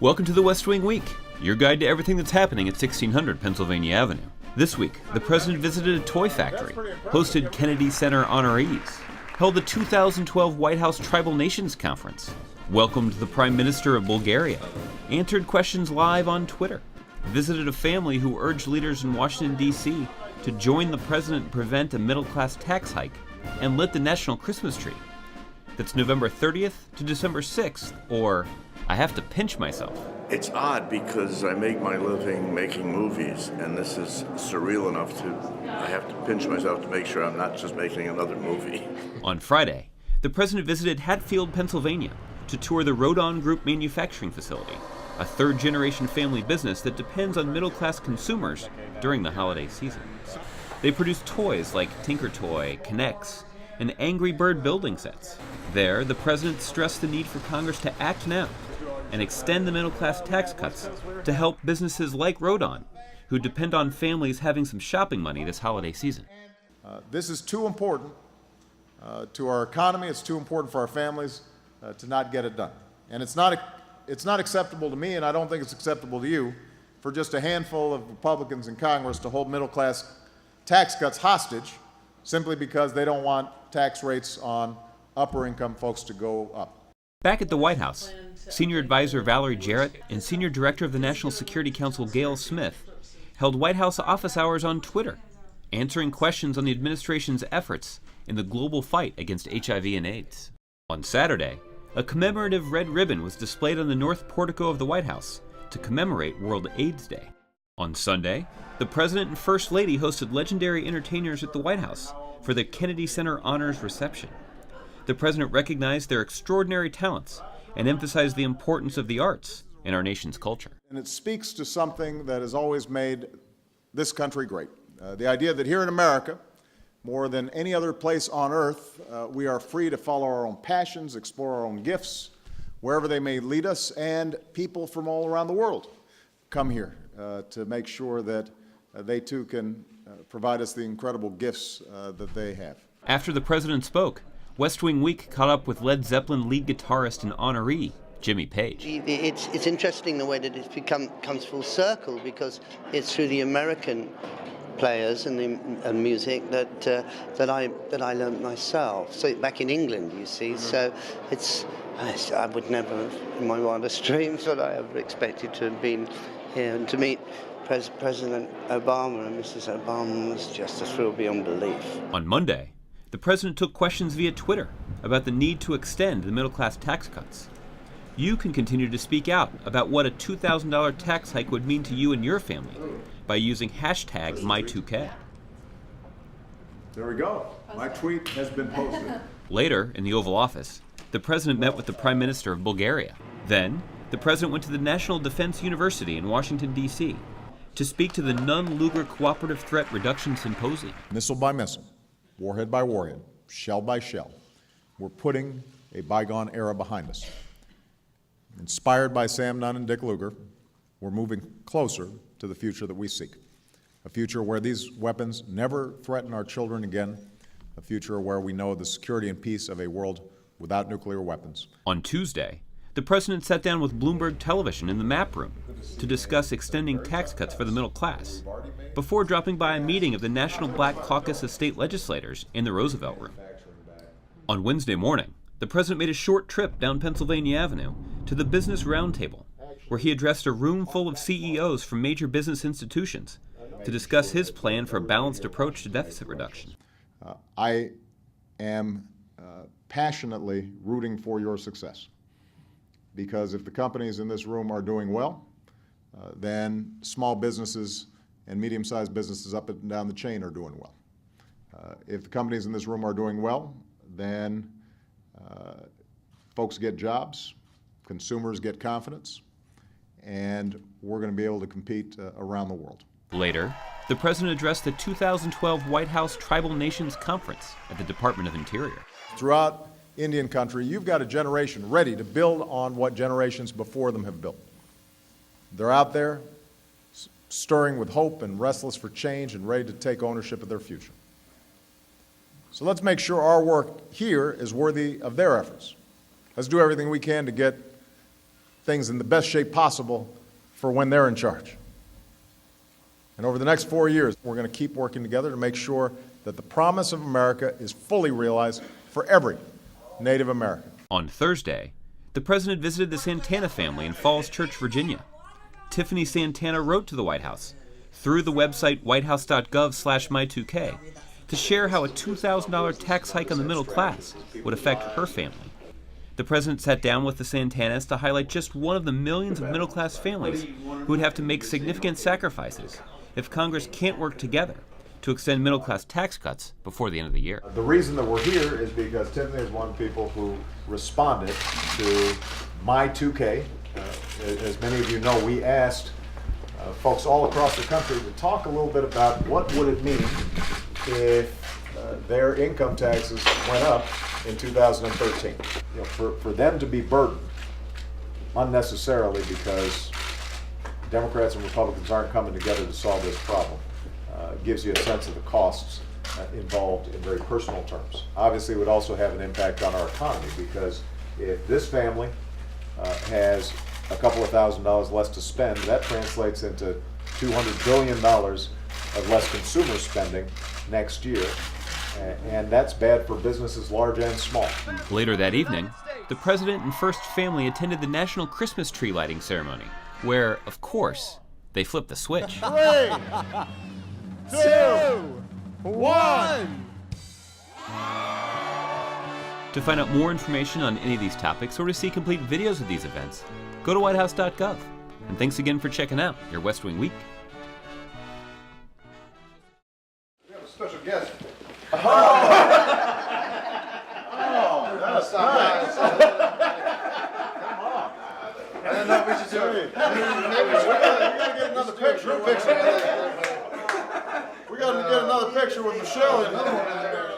Welcome to the West Wing Week, your guide to everything that's happening at 1600 Pennsylvania Avenue. This week, the president visited a toy factory, hosted Kennedy Center honorees, held the 2012 White House Tribal Nations Conference, welcomed the Prime Minister of Bulgaria, answered questions live on Twitter, visited a family who urged leaders in Washington, D.C. to join the president and prevent a middle-class tax hike, and lit the national Christmas tree. That's November 30th to December 6th, or I have to pinch myself. It's odd because I make my living making movies, and this is surreal enough I have to pinch myself to make sure I'm not just making another movie. On Friday, the president visited Hatfield, Pennsylvania, to tour the Rodon Group manufacturing facility, a third-generation family business that depends on middle-class consumers during the holiday season. They produce toys like Tinker Toy, K'NEX, and Angry Bird building sets. There, the president stressed the need for Congress to act now and extend the middle-class tax cuts to help businesses like Rodon, who depend on families having some shopping money this holiday season. This is too important to our economy. It's too important for our families to not get it done. And it's not acceptable to me, and I don't think it's acceptable to you, for just a handful of Republicans in Congress to hold middle-class tax cuts hostage simply because they don't want tax rates on upper-income folks to go up. Back at the White House, Senior Advisor Valerie Jarrett and Senior Director of the National Security Council Gail Smith held White House office hours on Twitter, answering questions on the administration's efforts in the global fight against HIV and AIDS. On Saturday, a commemorative red ribbon was displayed on the north portico of the White House to commemorate World AIDS Day. On Sunday, the President and First Lady hosted legendary entertainers at the White House for the Kennedy Center Honors Reception. The President recognized their extraordinary talents and emphasized the importance of the arts in our nation's culture. And it speaks to something that has always made this country great. The idea that here in America, more than any other place on earth, we are free to follow our own passions, explore our own gifts, wherever they may lead us, and people from all around the world come here to make sure that they too can provide us the incredible gifts that they have. After the president spoke, West Wing Week caught up with Led Zeppelin lead guitarist and honoree Jimmy Page. It's interesting the way that it's comes full circle, because it's through the American players and music that I learned myself. So back in England, you see. So I would never, in my wildest dreams, would I ever expected to have been here and to meet President Obama and Mrs. Obama was just a thrill beyond belief. On Monday, the president took questions via Twitter about the need to extend the middle-class tax cuts. You can continue to speak out about what a $2,000 tax hike would mean to you and your family by using hashtag #My2K. There we go. My tweet has been posted. Later, in the Oval Office, the president met with the Prime Minister of Bulgaria. Then, the president went to the National Defense University in Washington, D.C. to speak to the Nunn-Lugar Cooperative Threat Reduction Symposium. Missile by missile, warhead by warhead, shell by shell, we're putting a bygone era behind us. Inspired by Sam Nunn and Dick Lugar, we're moving closer to the future that we seek. A future where these weapons never threaten our children again. A future where we know the security and peace of a world without nuclear weapons. On Tuesday, the president sat down with Bloomberg Television in the Map Room to discuss extending tax cuts for the middle class, before dropping by a meeting of the National Black Caucus of State Legislators in the Roosevelt Room. On Wednesday morning, the president made a short trip down Pennsylvania Avenue to the Business Roundtable, where he addressed a room full of CEOs from major business institutions to discuss his plan for a balanced approach to deficit reduction. I am passionately rooting for your success, because if the companies in this room are doing well, then small businesses and medium-sized businesses up and down the chain are doing well. If the companies in this room are doing well, then folks get jobs, consumers get confidence, and we're going to be able to compete around the world. Later, the president addressed the 2012 White House Tribal Nations Conference at the Department of Interior. Throughout Indian country, you've got a generation ready to build on what generations before them have built. They're out there stirring with hope and restless for change and ready to take ownership of their future. So let's make sure our work here is worthy of their efforts. Let's do everything we can to get things in the best shape possible for when they're in charge. And over the next 4 years, we're going to keep working together to make sure that the promise of America is fully realized for every Native American. On Thursday, the president visited the Santana family in Falls Church, Virginia. Tiffany Santana wrote to the White House through the website whitehouse.gov/my2k to share how a $2,000 tax hike on the middle class would affect her family. The president sat down with the Santanas to highlight just one of the millions of middle-class families who would have to make significant sacrifices if Congress can't work together to extend middle-class tax cuts before the end of the year. The reason that we're here is because Tiffany is one of the people who responded to My 2K. As many of you know, we asked folks all across the country to talk a little bit about what would it mean if their income taxes went up in 2013. You know, for them to be burdened unnecessarily because Democrats and Republicans aren't coming together to solve this problem gives you a sense of the costs involved in very personal terms. Obviously, it would also have an impact on our economy because if this family has a couple of $1,000s less to spend, that translates into $200 billion of less consumer spending next year, and that's bad for businesses large and small. Later that evening, the president and first family attended the national Christmas tree lighting ceremony, where, of course, they flipped the switch. 3, 2, 1. To find out more information on any of these topics or to see complete videos of these events, go to whitehouse.gov. And thanks again for checking out your West Wing Week. We have a special guest. Oh, that's nice. Come on. I didn't know we should do it. We gotta get another picture. We gotta get another picture with Michelle in there.